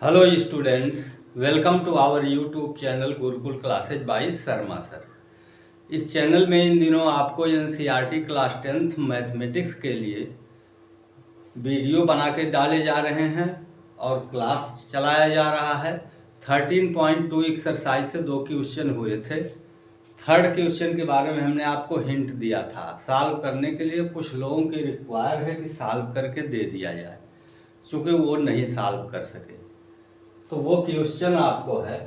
Hello students, welcome to our YouTube channel Gurukul classes by Sharma sir. इस चैनल में इन दिनों आपको एनसीईआरटी क्लास 10th मैथमेटिक्स के लिए वीडियो बना के डाले जा रहे हैं और क्लास चलाया जा रहा है। 13.2 एक्सरसाइज से 2 क्वेश्चन हुए थे। थर्ड क्वेश्चन के बारे में हमने आपको हिंट दिया था। सॉल्व करने के लिए कुछ लोगों के रिक्वायर है कि सॉल्व करके दे दिया जाए, चूँकि वो नहीं सॉल्व कर सके। तो वो क्वेश्चन आपको है,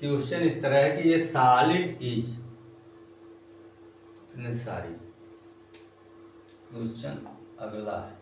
क्वेश्चन इस तरह है कि ये सॉलिड इज सॉरी क्वेश्चन अगला है।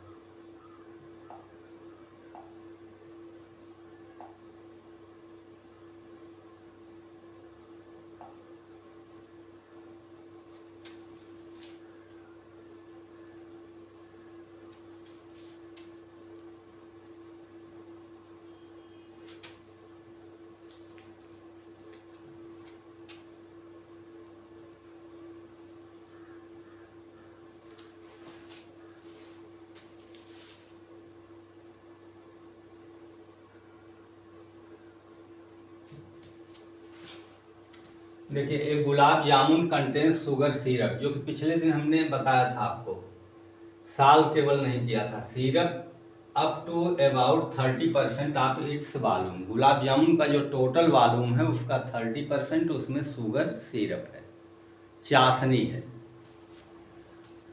देखिए, एक gulab jamun contains sugar syrup, जो कि पिछले दिन हमने बताया था आपको। साल केवल नहीं किया था। Syrup up to about 30% of its volume. Gulab jamun का जो टोटल वॉल्यूम है उसका 30% उसमें शुगर सिरप है, चाशनी है।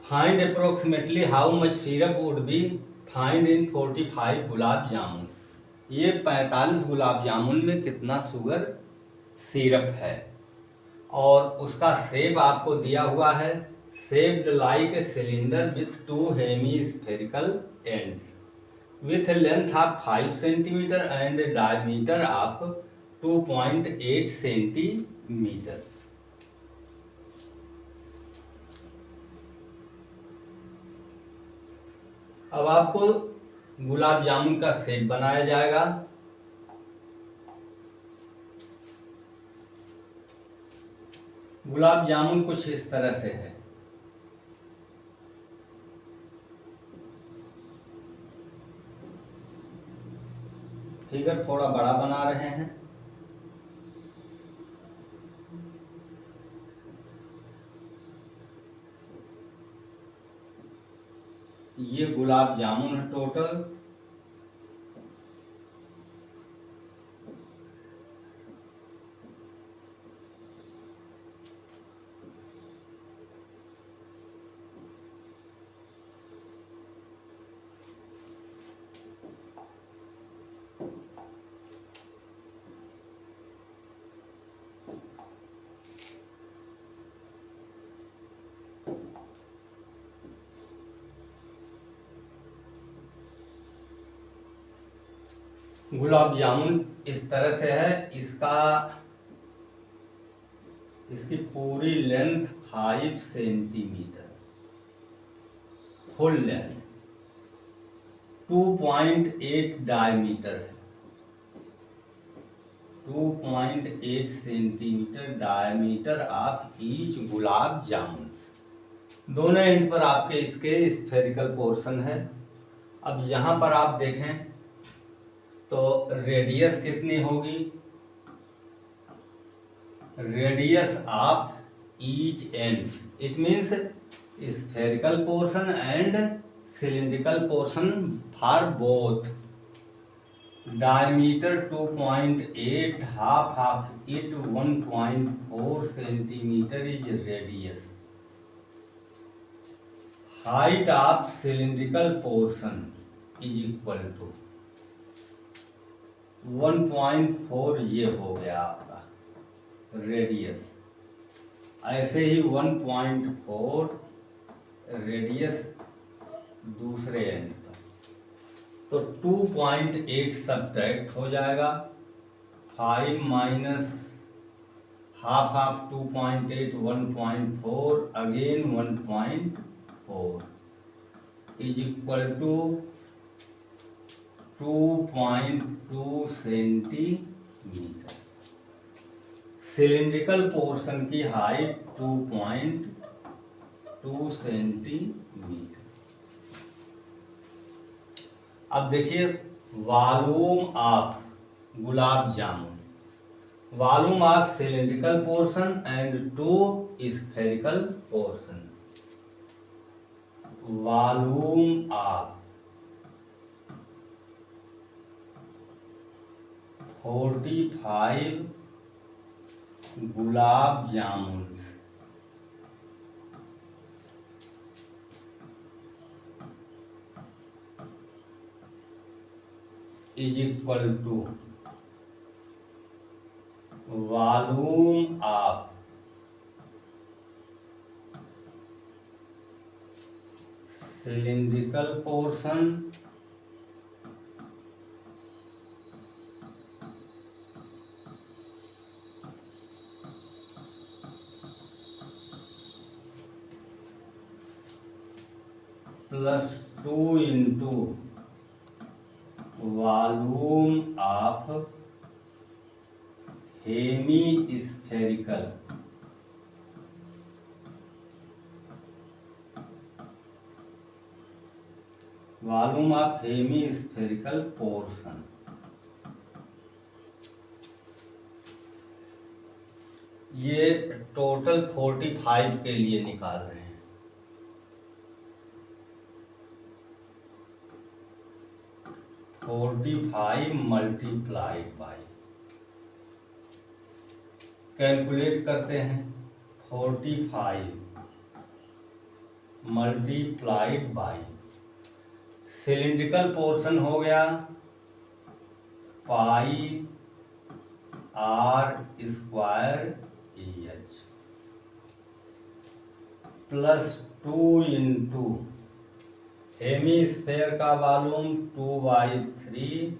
Find approximately how much syrup would be find in 45 gulab जामुन। ये 45 गुलाब जामुन में कितना शुगर सिरप है, और उसका शेप आपको दिया हुआ है। Shaped like a cylinder with 2 hemispherical ends with a length of 5 centimeter and a diameter of 2.8 centimeter. अब आपको गुलाब जामुन का शेप बनाया जाएगा। गुलाब जामुन कुछ इस तरह से है। फिगर थोड़ा बड़ा बना रहे हैं। ये गुलाब जामुन है टोटल। गुलाब जामुन इस तरह से है। इसकी पूरी length 5 centimetre, full length 2.8 diameter है। 2.8 centimetre diameter of each gulab jamun. दोनों एंड पर आपके इसके स्फेरिकल पोर्शन है। अब यहाँ पर आप देखें तो रेडियस कितनी होगी? Radius of each end, it means spherical portion and cylindrical portion for both. Diameter 2.8, half of it 1.4 centimetre is radius. Height of cylindrical portion is equal to 1.4, ये हो गया आपका रेडियस। ऐसे ही 1.4 रेडियस दूसरे एंड पर, तो 2.8 सब्ट्रैक्ट हो जाएगा। 5 minus half of 2.8 1.4 again 1.4 is equal to 2.2 centimetre. Cylindrical portion की हाइट 2.2 सेंटीमीटर। अब देखिए volume of gulab jamun, volume of cylindrical portion and two spherical portion. Volume of 45 gulab jamun is equal to volume of cylindrical portion plus 2 into volume of hemispherical volume of hemispherical portion. ये total 45 के लिए निकाल रहे हैं। 45 multiplied by, calculate करते हैं। 45 multiplied by cylindrical portion हो गया pi are square h plus 2 into hemisphere का वॉल्यूम 2/3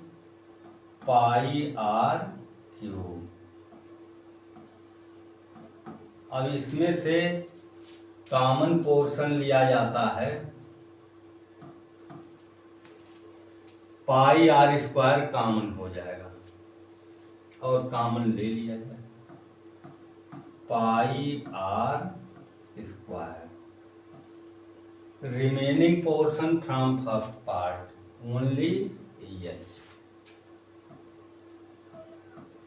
पाई आर क्यूब। अब इसमें से कॉमन पोर्शन लिया जाता है, पाई आर स्क्वायर कॉमन हो जाएगा और कॉमन ले लिया जाए pi are square. Remaining portion from first part only h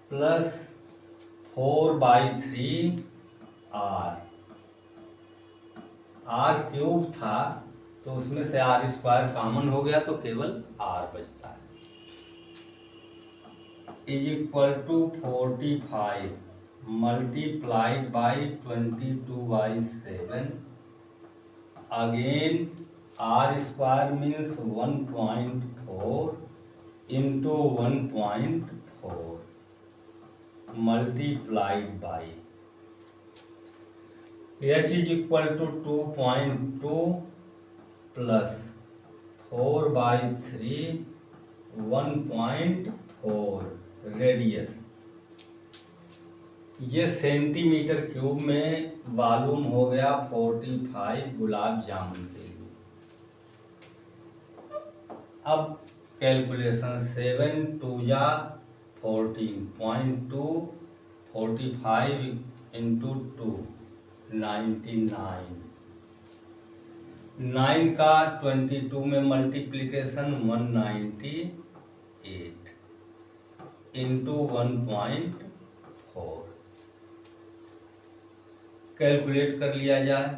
plus 4/3 r cube था तो उसमें से आर स्क्वायर कॉमन हो गया तो केवल आर बचता है। Is equal to 45 multiplied by 22/7 again r square means 1.4 into 1.4 multiplied by h is equal to 2.2 plus 4/3 1.4 radius. ये सेंटीमीटर क्यूब में वॉल्यूम हो गया 45 गुलाब जामुन के लिए। अब कैलकुलेशन 7 2 जा 14.2 45 इंटू 2 99 9 का 22 में मल्टीप्लिकेशन 198 इंटू 1.4 कैलकुलेट कर लिया जाए।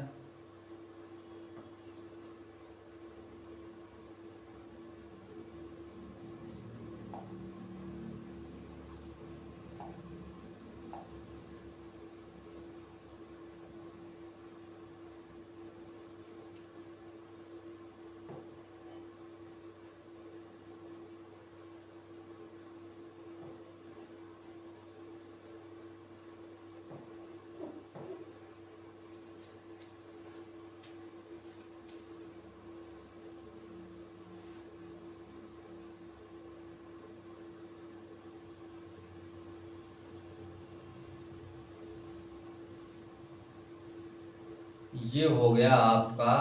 ये हो गया आपका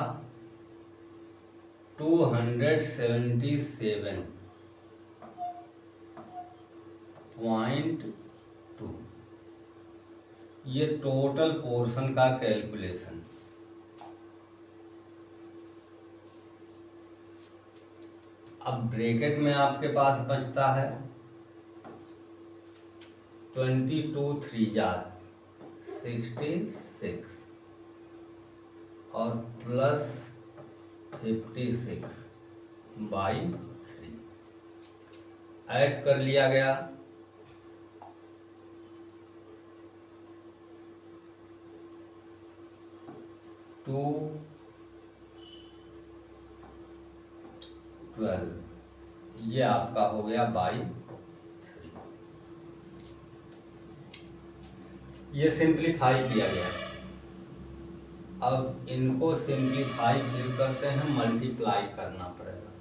277.2। ये टोटल पोर्शन का कैलकुलेशन। अब ब्रैकेट में आपके पास बचता है 22 3 66 और प्लस 56/3 ऐड कर लिया गया। टू 12 ये आपका हो गया बाई 3। ये सिंप्लीफाई किया गया। अब इनको सिंप्लीफाई फिर करते हैं, मल्टीप्लाई करना पड़ेगा।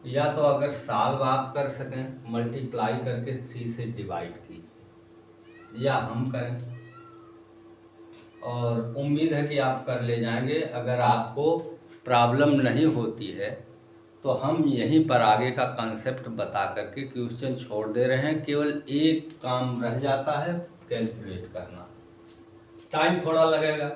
या तो अगर सॉल्व आप कर सकें, मल्टीप्लाई करके 3 से डिवाइड कीजिए, या हम करें, और उम्मीद है कि आप कर ले जाएंगे। अगर आपको प्रॉब्लम नहीं होती है तो हम यहीं पर आगे का कंसेप्ट बता करके क्वेश्चन छोड़ दे रहे हैं। केवल एक काम रह जाता है, कैलकुलेट करना। टाइम थोड़ा लगेगा।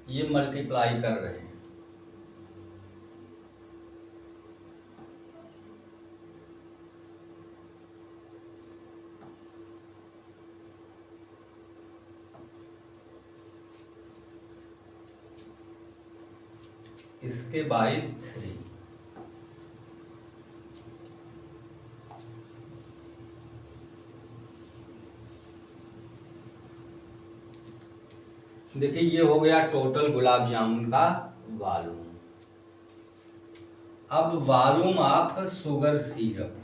ये मल्टीप्लाई कर रहे हैं। इसके बाई 3। देखिए ये हो गया टोटल गुलाब जामुन का वॉल्यूम। अब volume of sugar syrup,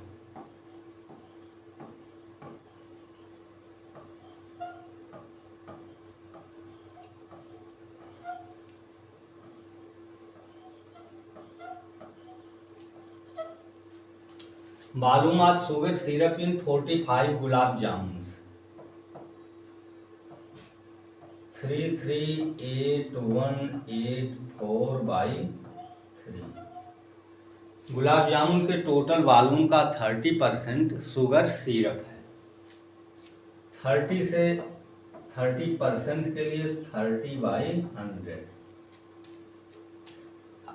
volume of sugar syrup इन 45 गुलाब जामुन 338,184/3। गुलाब जामुन के टोटल वॉल्यूम का 30% शुगर सिरप है। 30% के लिए 30/100।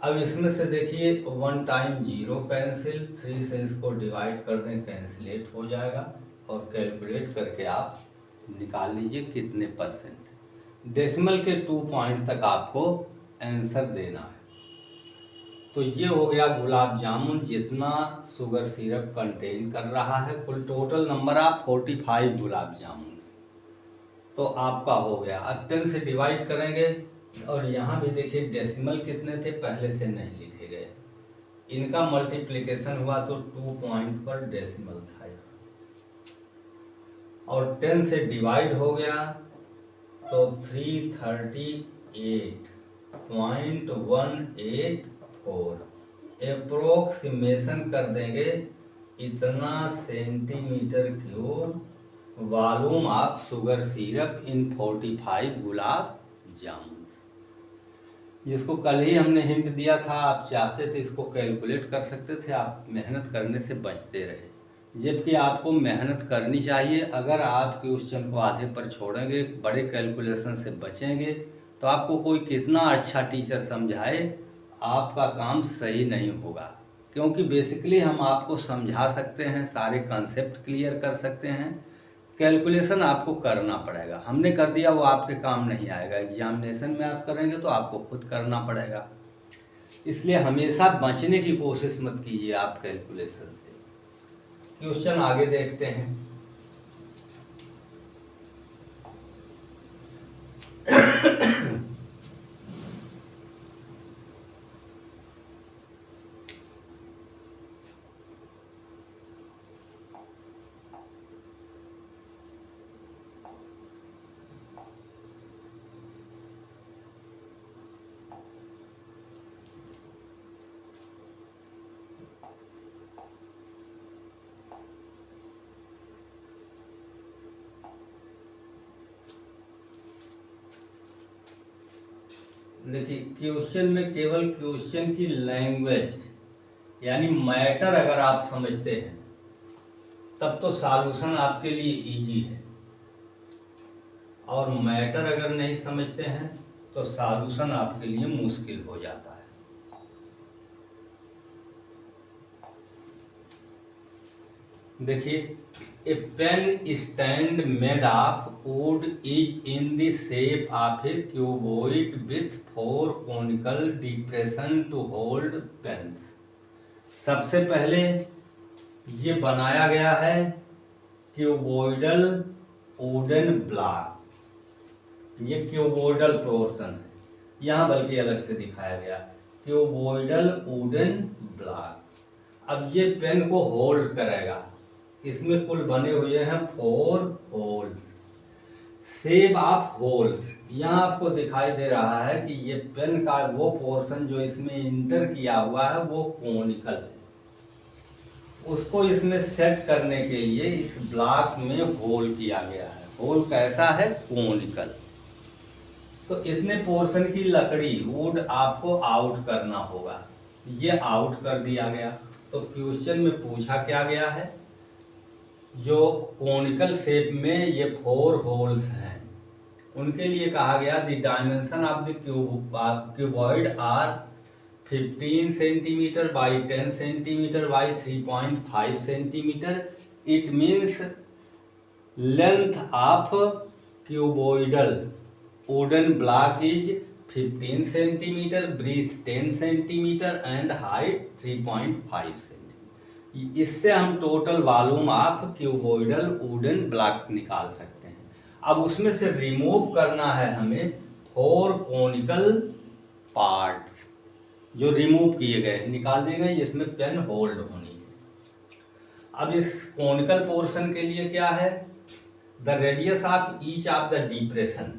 अब इसमें से देखिए 1 टाइम 0 कैंसिल, 3 से इसको डिवाइड कर दें, कैंसिलेट हो जाएगा, और कैलकुलेट करके आप निकाल लीजिए कितने परसेंट। डेसिमल के 2 पॉइंट तक आपको आंसर देना है। तो ये हो गया गुलाब जामुन जितना शुगर सिरप कंटेन कर रहा है। कुल टोटल नंबर ऑफ 45 गुलाब जामुन तो आपका हो गया। अब 10 से डिवाइड करेंगे, और यहाँ भी देखिए डेसिमल कितने थे पहले से नहीं लिखे गए, इनका मल्टीप्लिकेशन हुआ तो 2 पॉइंट पर डेसिमल था, और 10 से डिवाइड हो गया तो 338.184 अप्रोक्सीमेशन कर देंगे इतना centimetre cube volume of sugar syrup इन 45 गुलाब जामुन, जिसको कल ही हमने हिंट दिया था। आप चाहते थे इसको कैलकुलेट कर सकते थे, आप मेहनत करने से बचते रहे, जबकि आपको मेहनत करनी चाहिए। अगर आप क्वेश्चन को आधे पर छोड़ेंगे, बड़े कैलकुलेशन से बचेंगे, तो आपको कोई कितना अच्छा टीचर समझाए, आपका काम सही नहीं होगा। क्योंकि बेसिकली हम आपको समझा सकते हैं, सारे कॉन्सेप्ट क्लियर कर सकते हैं, कैलकुलेशन आपको करना पड़ेगा। हमने कर दिया वो आपके काम नहीं आएगा। एग्जामिनेशन में आप करेंगे तो आपको खुद करना पड़ेगा। इसलिए हमेशा बचने की कोशिश मत कीजिए आप कैलकुलेशन से। क्वेश्चन आगे देखते हैं। देखिए, क्वेश्चन में केवल क्वेश्चन की लैंग्वेज यानी मैटर अगर आप समझते हैं तब तो सॉल्यूशन आपके लिए इजी है, और मैटर अगर नहीं समझते हैं तो सॉल्यूशन आपके लिए मुश्किल हो जाता है। देखिए, a pen stand made of wood is in the shape of a cuboid with 4 conical depression to hold pens. सबसे पहले ये बनाया गया है क्यूबॉइडल वुडन ब्लॉक। ये क्यूबॉइडल पोर्शन है, यहाँ बल्कि अलग से दिखाया गया क्यूबॉइडल वुडन ब्लॉक। अब ये पेन को होल्ड करेगा। इसमें कुल बने हुए हैं 4 होल्स, शेप ऑफ होल्स। यहाँ आपको दिखाई दे रहा है कि ये पेन का वो पोर्शन जो इसमें इंटर किया हुआ है वो कोनिकल है। उसको इसमें सेट करने के लिए इस ब्लॉक में होल किया गया है। होल कैसा है? कोनिकल। तो इतने पोर्शन की लकड़ी वुड आपको आउट करना होगा। ये आउट कर दिया गया। तो क्वेश्चन में पूछा क्या गया है, जो कोनिकल शेप में ये 4 होल्स हैं उनके लिए कहा गया the dimension of the cuboid are 15 centimetre by 10 centimetre by 3.5 centimetre. It means length of cuboidal wooden block is 15 centimetre, breadth 10 centimetre and height 3.5 centimetre. इससे हम total volume of cuboidal wooden block निकाल सकते हैं। अब उसमें से remove करना है हमें 4 कोनिकल पार्ट्स जो रिमूव किए गए हैं, निकाल दिए गए जिसमें पेन होल्ड होनी है। अब इस कोनिकल पोर्शन के लिए क्या है, the radius of each of the depression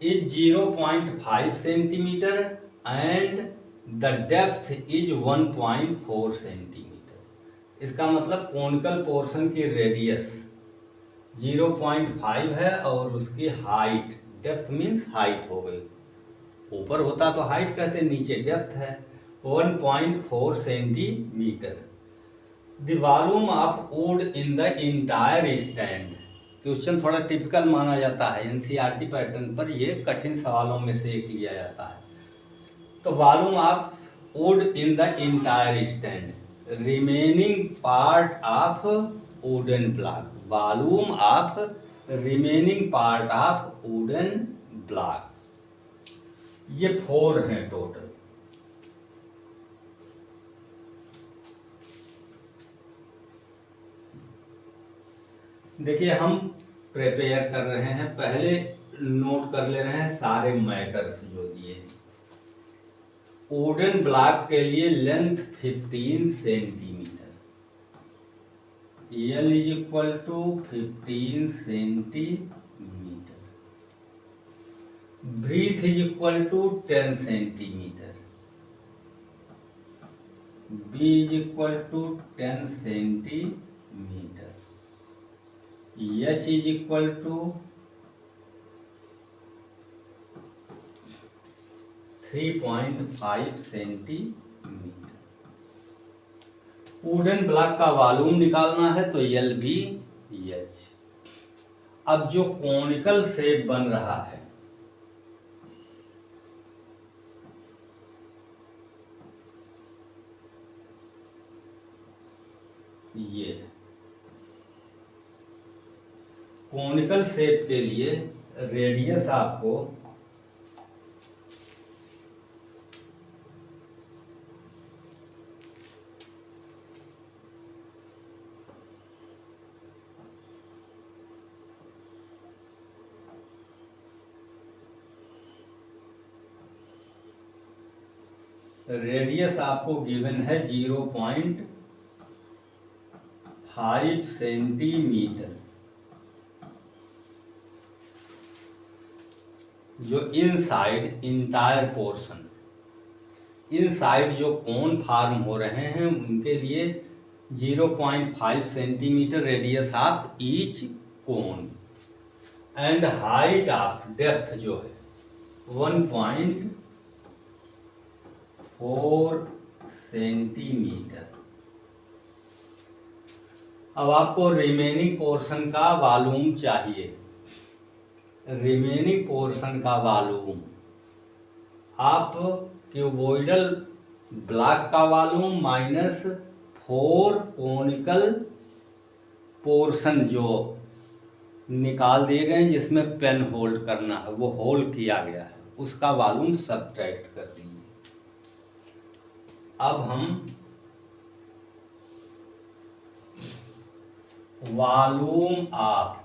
is 0.5 centimetre and the depth is 1.4 centimetre. इसका मतलब कोनिकल पोर्शन की रेडियस 0.5 है और उसकी हाइट, डेप्थ मीन्स हाइट हो गई, ऊपर होता तो हाइट कहते, नीचे डेप्थ है 1.4 centimetre. The volume of would in the entire stand. Question थोड़ा टिपिकल माना जाता है, एनसीईआरटी पैटर्न पर ये कठिन सवालों में से एक लिया जाता है। तो volume of would in the entire stand, remaining part of wooden block, volume of remaining part of wooden block. ये 4 हैं टोटल। देखिए, हम प्रिपेयर कर रहे हैं, पहले नोट कर ले रहे हैं सारे मैटर्स जो दिए। वुडन ब्लॉक के लिए length 15 centimetre, L is equal to 15 centimetre, breadth is equal to 10 centimetre, B is equal to 10 centimetre, H is equal to 3.5 centimetre. Wooden block का वॉल्यूम निकालना है तो LBH। अब जो कोनिकल शेप बन रहा है ये कोनिकल शेप के लिए रेडियस आपको रेडियस आपको गिवन है 0.5 सेंटीमीटर। जो इनसाइड इंटायर पोर्शन, इनसाइड जो कोन फार्म हो रहे हैं उनके लिए 0.5 centimetre radius of each cone and height of depth जो है 1.4 सेंटीमीटर। अब आपको रिमेनिंग पोर्शन का वॉल्यूम चाहिए। रिमेनिंग पोर्शन का वॉल्यूम आप क्यूबोइडल ब्लॉक का वॉल्यूम माइनस 4 कोनिकल पोर्शन जो निकाल दिए गए जिसमें पेन होल्ड करना है, वो होल्ड किया गया है, उसका वॉल्यूम सब्ट्रैक्ट कर दीजिए। अब हम volume of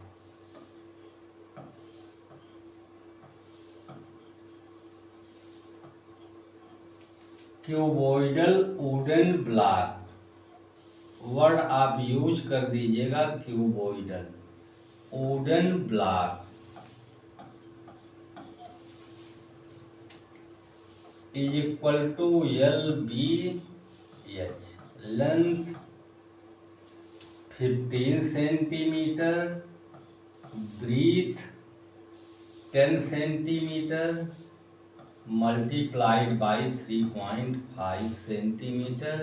cuboidal wooden block, word आप यूज कर दीजिएगा cuboidal wooden block is equal to LBH, length 15 centimetre, breadth 10 centimetre multiplied by 3.5 centimetre,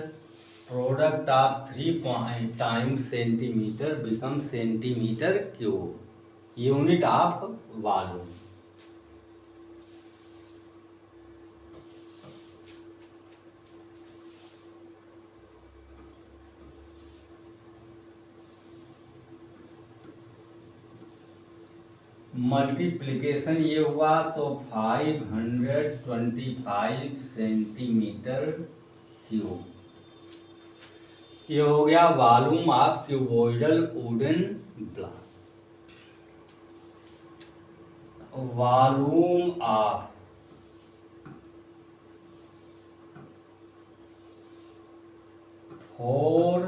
product of 3 times centimetre become centimetre cube, unit of volume. Multiplication ये हुआ तो 525 centimetre cube, ये हो गया volume of cuboidal wooden block. Volume of four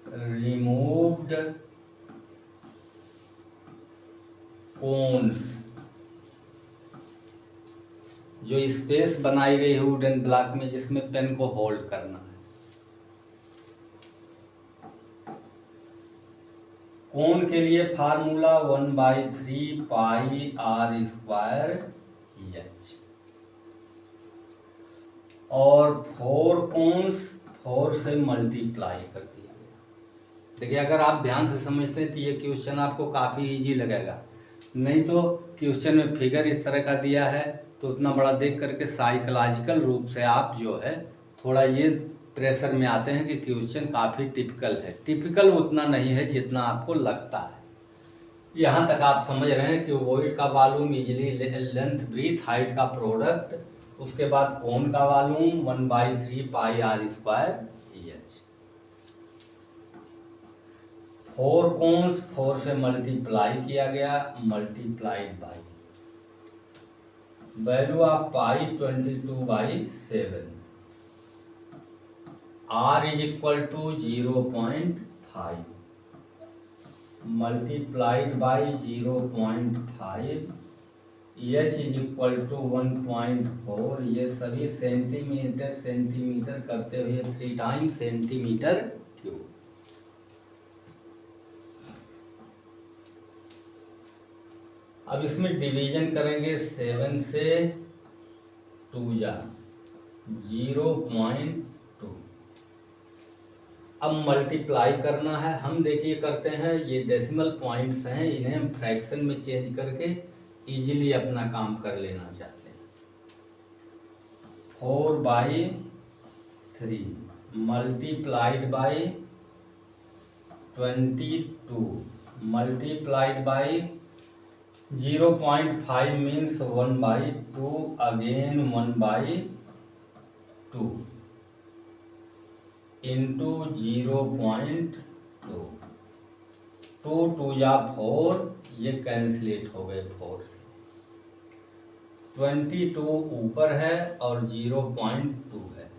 removed cones, जो space बनाई गई है वुडन ब्लॉक में जिसमें पेन को होल्ड करना है। कोन के लिए formula 1/3 pi r square h, और 4 कोन्स 4 से मल्टीप्लाई कर दिया गया। देखिए अगर आप ध्यान से समझते हैं तो ये क्वेश्चन आपको काफ़ी इजी लगेगा, नहीं तो क्वेश्चन में फिगर इस तरह का दिया है तो उतना बड़ा देख करके साइकोलॉजिकल रूप से आप जो है थोड़ा ये प्रेशर में आते हैं कि क्वेश्चन काफ़ी टिपिकल है। टिपिकल उतना नहीं है जितना आपको लगता है। यहाँ तक आप समझ रहे हैं कि क्यूबॉइड का volume easily length breadth height का प्रोडक्ट, उसके बाद कोन का volume 1/3 pi r square h। 4 cones 4 से मल्टीप्लाई किया गया, multiplied by value of pi 22/7, r is equal to 0.5 multiplied by 0.5, h is equal to 1.4। ये सभी सेंटीमीटर सेंटीमीटर करते हुए 3 टाइम्स सेंटीमीटर क्यूब। अब इसमें डिवीजन करेंगे 7 से 2 जा 0.2। अब मल्टीप्लाई करना है, हम देखिए करते हैं, ये डेसिमल पॉइंट्स हैं, इन्हें हम फ्रैक्शन में चेंज करके इजीली अपना काम कर लेना चाहते हैं। 4/3 multiplied by 22 multiplied by 0.5 means 1/2, again 1/2 into 0.2, 2 2 या 4, ये कैंसिलेट हो गए 4 से। 22 ऊपर है और 0.2 है,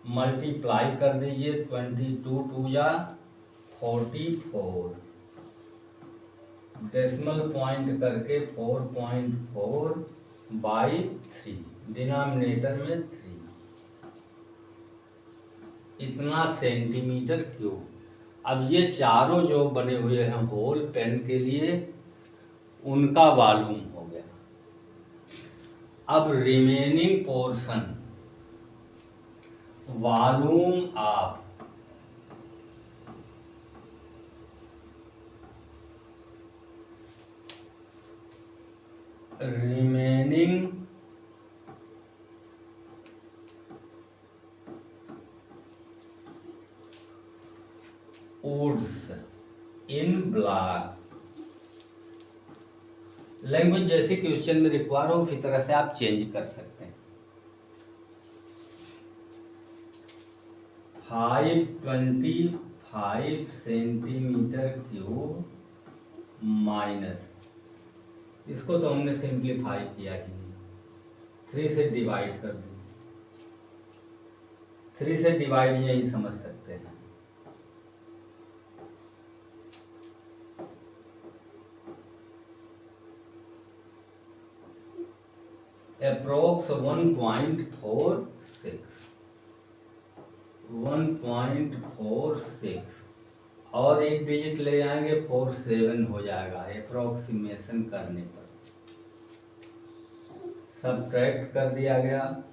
मल्टीप्लाई कर दीजिए। 22 टू या 44, डेसिमल पॉइंट करके 4.4 बाई 3, डिनोमिनेटर में 3, इतना सेंटीमीटर क्यूब। अब ये चारों जो बने हुए हैं होल पेन के लिए, उनका वॉल्यूम हो गया। अब remaining portion, volume of remaining woods in block. Language जैसे क्वेश्चन में रिक्वायर हो उसी तरह से आप चेंज कर सकते हैं। 525 सेंटीमीटर क्यूब माइनस, इसको तो हमने सिंप्लीफाई किया ही नहीं, 3 से डिवाइड कर दी। 3 से डिवाइड यही समझ सकते हैं। अप्रोक्स 1.46 और एक डिजिट ले जाएंगे 47 हो जाएगा अप्रोक्सीमेशन करने पर। सब्ट्रैक्ट कर दिया गया।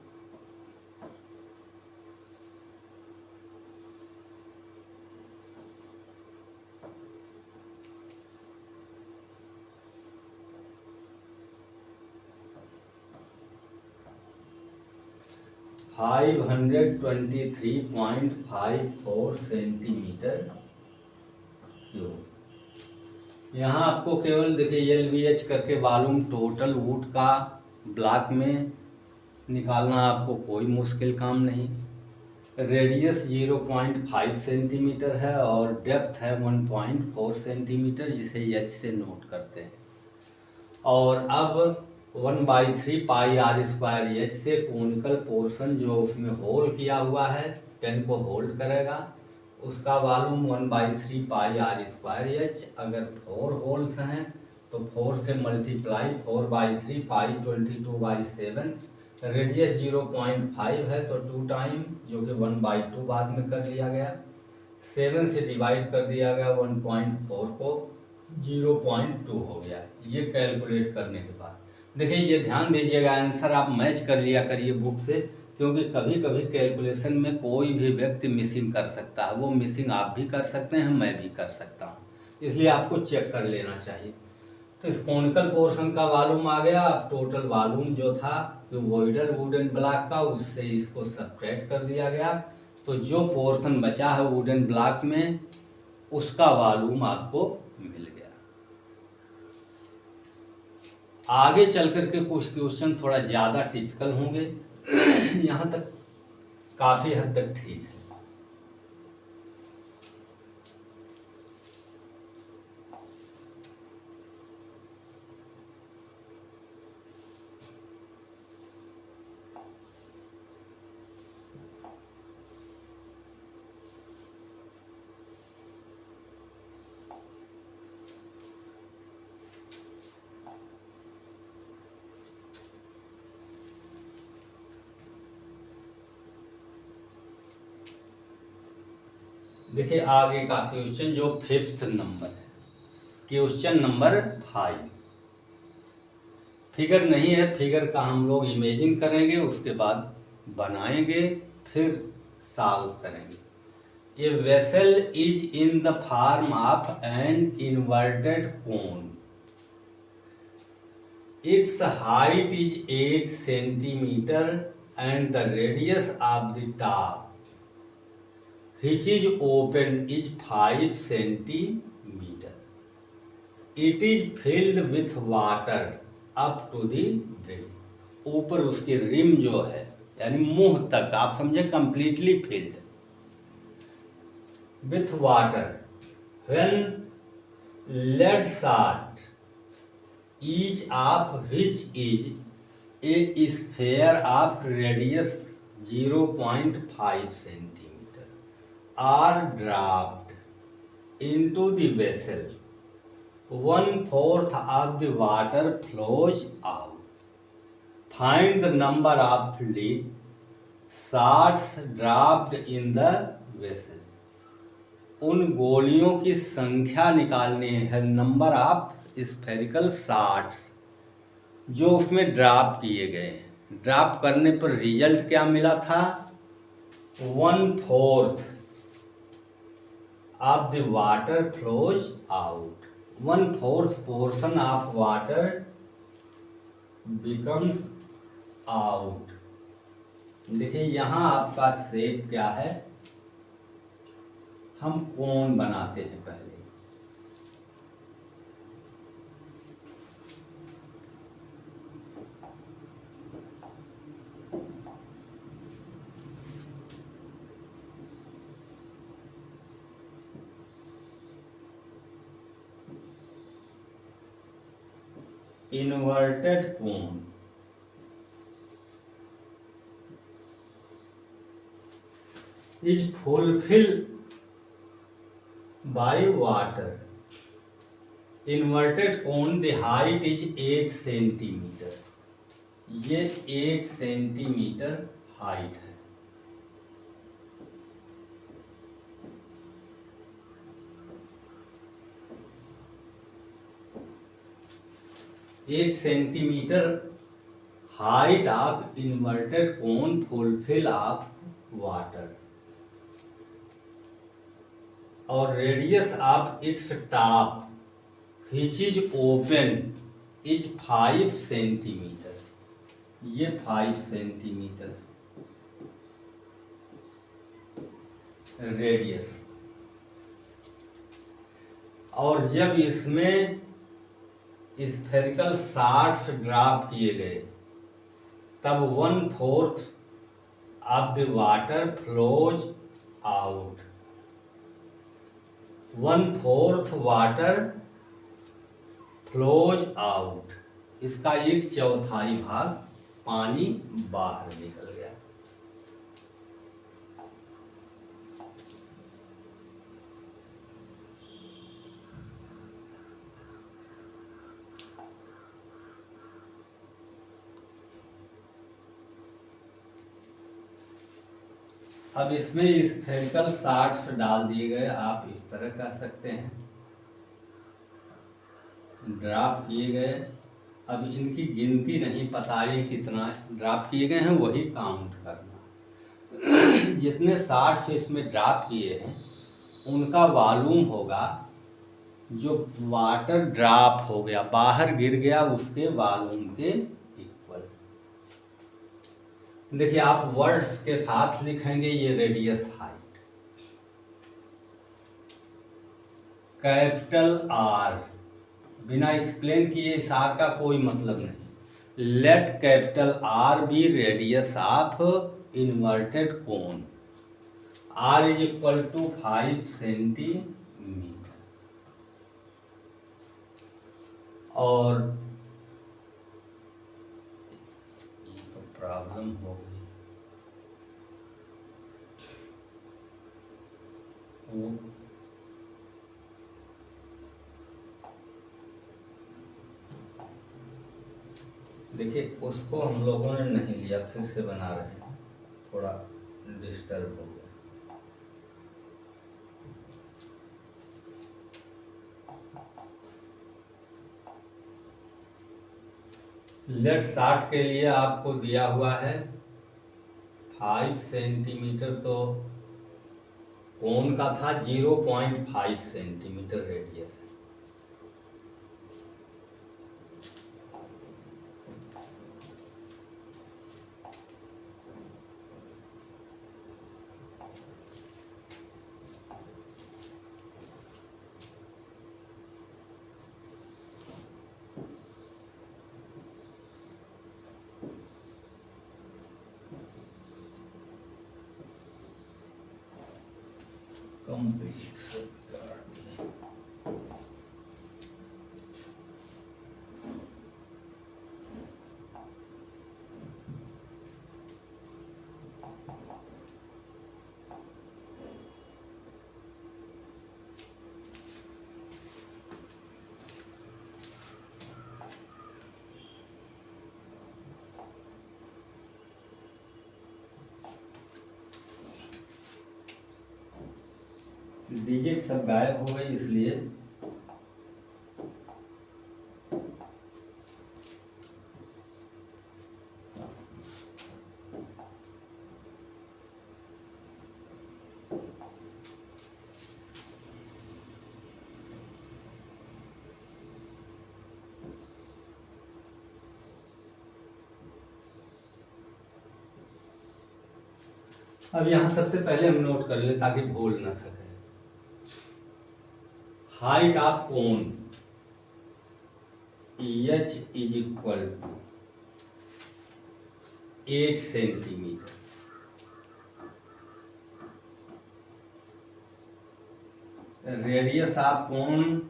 Five 523.54 centimetre cube. यहाँ आपको केवल देखिए LVH करके वॉल्यूम टोटल वुड का ब्लॉक में निकालना, आपको कोई मुश्किल काम नहीं। रेडियस 0.5 सेंटीमीटर है और डेप्थ है 1.4 सेंटीमीटर, जिसे H से नोट करते हैं। और अब 1/3 पाई आर स्क्वायर एच से कोनिकल पोर्शन जो उसमें होल किया हुआ है, पेन को होल्ड करेगा, उसका volume 1/3 pi are square h. अगर 4 होल्स हैं तो 4 से मल्टीप्लाई 4/3 पाई 22/7। रेडियस 0.5 है तो 2 टाइम, जो कि 1/2 बाद में कर लिया गया। 7 से डिवाइड कर दिया गया 1.4 को, 0.2 हो गया। ये कैलकुलेट करने के बाद देखिए, ये ध्यान दीजिएगा, आंसर आप मैच कर लिया करिए बुक से, क्योंकि कभी कभी कैलकुलेशन में कोई भी व्यक्ति मिसिंग कर सकता है। वो मिसिंग आप भी कर सकते हैं, मैं भी कर सकता हूँ, इसलिए आपको चेक कर लेना चाहिए। तो इस कोनिकल पोर्शन का वॉल्यूम आ गया। अब टोटल वॉल्यूम जो था क्यूबॉइडल वुडन ब्लॉक का, उससे इसको सब्ट्रैक्ट कर दिया गया। तो जो पोर्शन बचा है वुडन ब्लॉक में, उसका वॉल्यूम आपको मिल गया। आगे चल करके कुछ क्वेश्चन थोड़ा ज़्यादा टिपिकल होंगे। यहाँ तक काफ़ी हद तक ठीक है। देखिए आगे का क्वेश्चन जो 5th नंबर है, क्वेश्चन नंबर 5। फिगर नहीं है, फिगर का हम लोग इमेजिन करेंगे, उसके बाद बनाएंगे, फिर सॉल्व करेंगे। A vessel is in the form of an inverted cone. It's height is 8 centimetre and the radius of the top which is open is 5 centimeter. It is filled with water up to the brim. ऊपर उसकी rim जो है, यानी मुंह तक, आप समझे, completely filled with water. When lead shot, each of which is a sphere of radius 0.5 centimetre are dropped into the vessel, 1/4 of the water flows out. Find the number of shots dropped in the vessel. उन गोलियों की संख्या निकालनी है, number of spherical shots जो उसमें drop किए गए हैं। ड्रॉप करने पर रिजल्ट क्या मिला था? 1/4 of the water flows out. 1/4 portion of water becomes out. देखिए यहाँ आपका शेप क्या है, हम कोन बनाते हैं पहले। Inverted cone is fulfilled by water. Inverted cone, the height is 8 centimetre. ये 8 सेंटीमीटर हाइट है। Eight centimetre height of inverted cone fulfil of water, और radius of its top which is open is 5 centimetre. ये 5 centimetre radius. और जब इसमें spherical shots drop किए गए तब 1/4 of the water flows out. 1/4 water flows out, इसका 1/4 भाग पानी बाहर निकल गया। अब इसमें स्फेरिकल शॉट्स डाल दिए गए, आप इस तरह कह सकते हैं, ड्रॉप किए गए। अब इनकी गिनती नहीं पता है कितना ड्रॉप किए गए हैं, वही काउंट करना। जितने शॉट्स इसमें ड्रॉप किए हैं उनका वॉल्यूम होगा, जो वाटर ड्रॉप हो गया बाहर गिर गया उसके वॉल्यूम के इक्वल। देखिए आप वर्ड्स के साथ लिखेंगे, ये रेडियस हाइट, कैपिटल आर, बिना एक्सप्लेन किए इस आर का कोई मतलब नहीं। Let capital R be radius of inverted cone, R is equal to 5 centimetre. और ये तो प्रॉब्लम हो गई, देखिए उसको हम लोगों ने नहीं लिया, फिर से बना रहे हैं, थोड़ा डिस्टर्ब हो गया। लेट शॉट के लिए आपको दिया हुआ है 5 सेंटीमीटर, तो कोन का था 0.5 सेंटीमीटर रेडियस है। कंप्लीट डिजिट सब गायब हो गई इसलिए अब यहाँ सबसे पहले हम नोट कर ले ताकि भूल ना सके। Height of cone h is equal to 8 centimetre. Radius of cone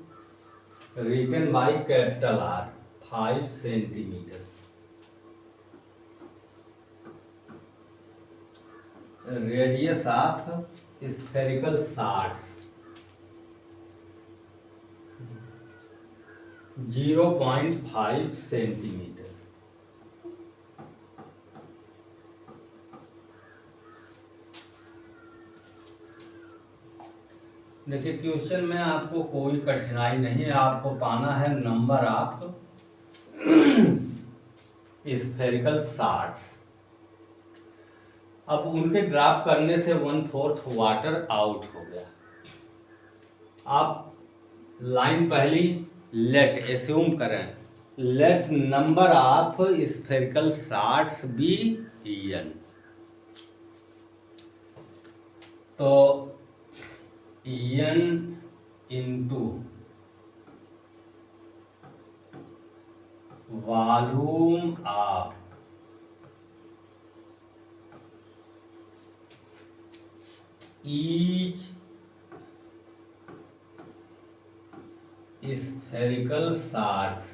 written by capital R 5 centimetre. Radius of spherical shards 0.5 centimetre. देखिए क्वेश्चन में आपको कोई कठिनाई नहीं है, आपको पाना है नंबर ऑफ स्फेरिकल शार्ट्स। अब उनके ड्रॉप करने से 1/4 वाटर आउट हो गया। आप लाइन पहली लेट एस्यूम करें, let number of spherical shards be n। तो n into volume of each spherical shards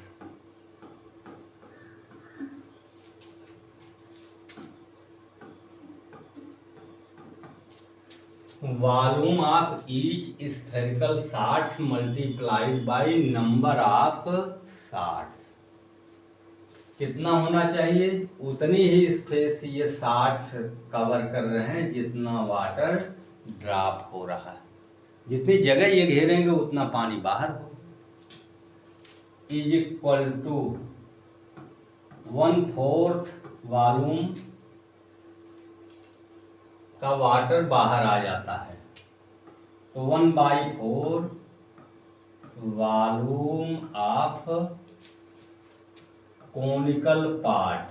volume of each spherical shards multiplied by number of shards. कितना होना चाहिए? उतनी ही स्पेस ये शार्ट्स कवर कर रहे हैं जितना वाटर ड्रॉप हो रहा है। जितनी जगह ये घेरेंगे उतना पानी बाहर हो। इज इक्वल टू 1/4 वॉल्यूम का वाटर बाहर आ जाता है, तो 1/4 वॉल्यूम ऑफ कोनिकल पार्ट।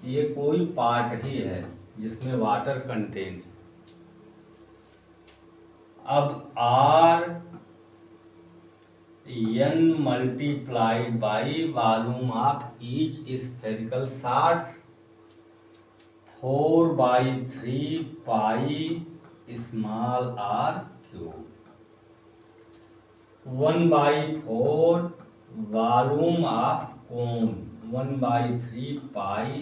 ये कोई पार्ट ही है जिसमें वाटर कंटेन है। अब R n multiplied by volume of each spherical shots 4/3 pi small r cube. 1/4 volume of cone 1/3 pi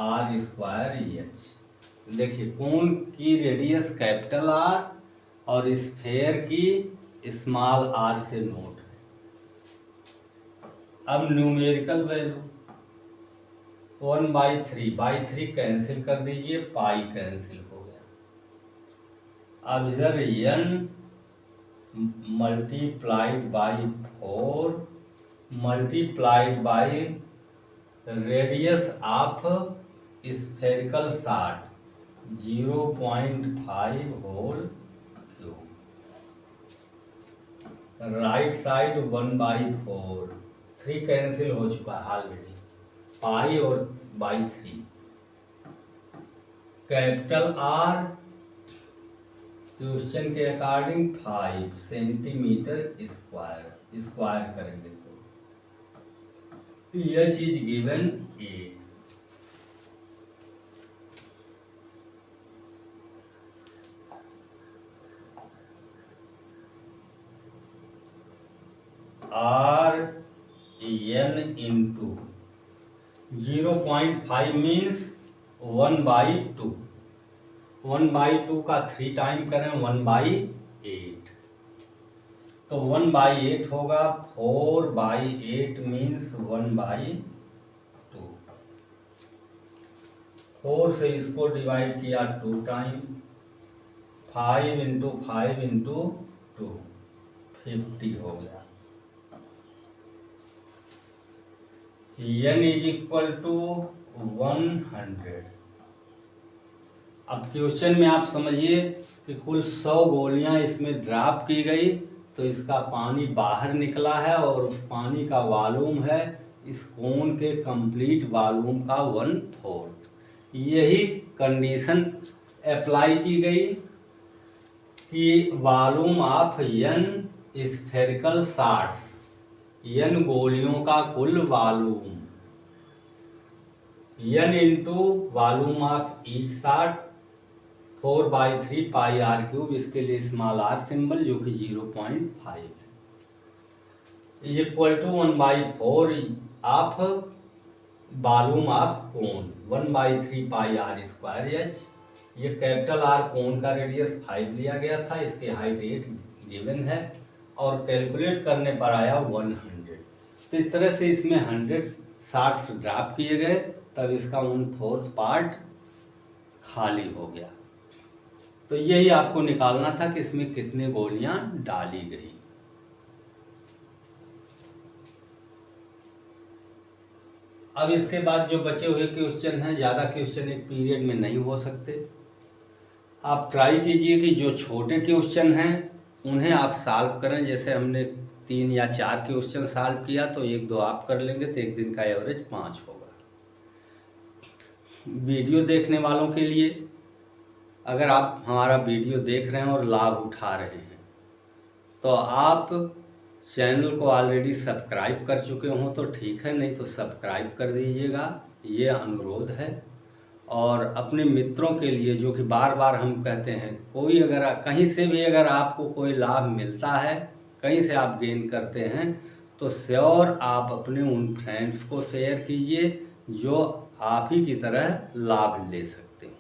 r square h. देखिए कोन की रेडियस कैपिटल R और sphere की स्मॉल r से नोट है। अब न्यूमेरिकल वैल्यू 1/3 कैंसिल कर दीजिए, pi cancel हो गया। अब इधर n multiplied by 4 multiplied by radius of spherical shot 0.5 whole cube. Right side 1/4 3 cancel हो चुका है ऑलरेडी, पाई और बाई 3। कैपिटल R क्वेश्चन के अकॉर्डिंग 5 सेंटीमीटर स्क्वायर करेंगे तो यह चीज given A। R n into 0.5 means 1/2। 1/2 का 3 टाइम करें 1/8, तो 1/8 होगा। 4/8 मीन्स 1/2। 4 से इसको डिवाइड किया 2 टाइम, 5 इंटू 5 इंटू 2, 50 हो गया। n is equal to 100। अब क्वेश्चन में आप समझिए कि कुल 100 गोलियां इसमें ड्रॉप की गई, तो इसका पानी बाहर निकला है और उस पानी का वॉल्यूम है इस कोन के कंप्लीट वॉल्यूम का 1/4। यही कंडीशन अप्लाई की गई कि volume of n spherical shots, n गोलियों का कुल volume, n into volume of each shot 4/3 pi are cube, इसके लिए स्मॉल आर सिंबल जो कि 0.5 is equal to 1/4 of volume of cone, 1/3 pi are square h. ये कैपिटल आर कोन का radius 5 लिया गया था, इसके हाइट 8 गिवन है और कैलकुलेट करने पर आया 100। तो इस तरह से इसमें 100 शॉट्स ड्रॉप किए गए, तब इसका 1/4 पार्ट खाली हो गया। तो यही आपको निकालना था कि इसमें कितनी गोलियां डाली गई। अब इसके बाद जो बचे हुए क्वेश्चन हैं, ज़्यादा क्वेश्चन एक पीरियड में नहीं हो सकते। आप ट्राई कीजिए कि जो छोटे क्वेश्चन हैं उन्हें आप सॉल्व करें। जैसे हमने 3 या 4 क्वेश्चन सॉल्व किया, तो 1-2 आप कर लेंगे, तो एक दिन का एवरेज 5 होगा। वीडियो देखने वालों के लिए, अगर आप हमारा वीडियो देख रहे हैं और लाभ उठा रहे हैं, तो आप चैनल को ऑलरेडी सब्सक्राइब कर चुके हों तो ठीक है, नहीं तो सब्सक्राइब कर दीजिएगा, ये अनुरोध है। और अपने मित्रों के लिए, जो कि बार बार हम कहते हैं, कोई अगर कहीं से भी अगर आपको कोई लाभ मिलता है, कहीं से आप गेन करते हैं, तो श्योर आप अपने उन फ्रेंड्स को शेयर कीजिए जो आप ही की तरह लाभ ले सकते हो।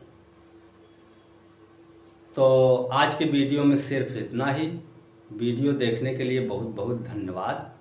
तो आज के वीडियो में सिर्फ इतना ही। वीडियो देखने के लिए बहुत बहुत धन्यवाद।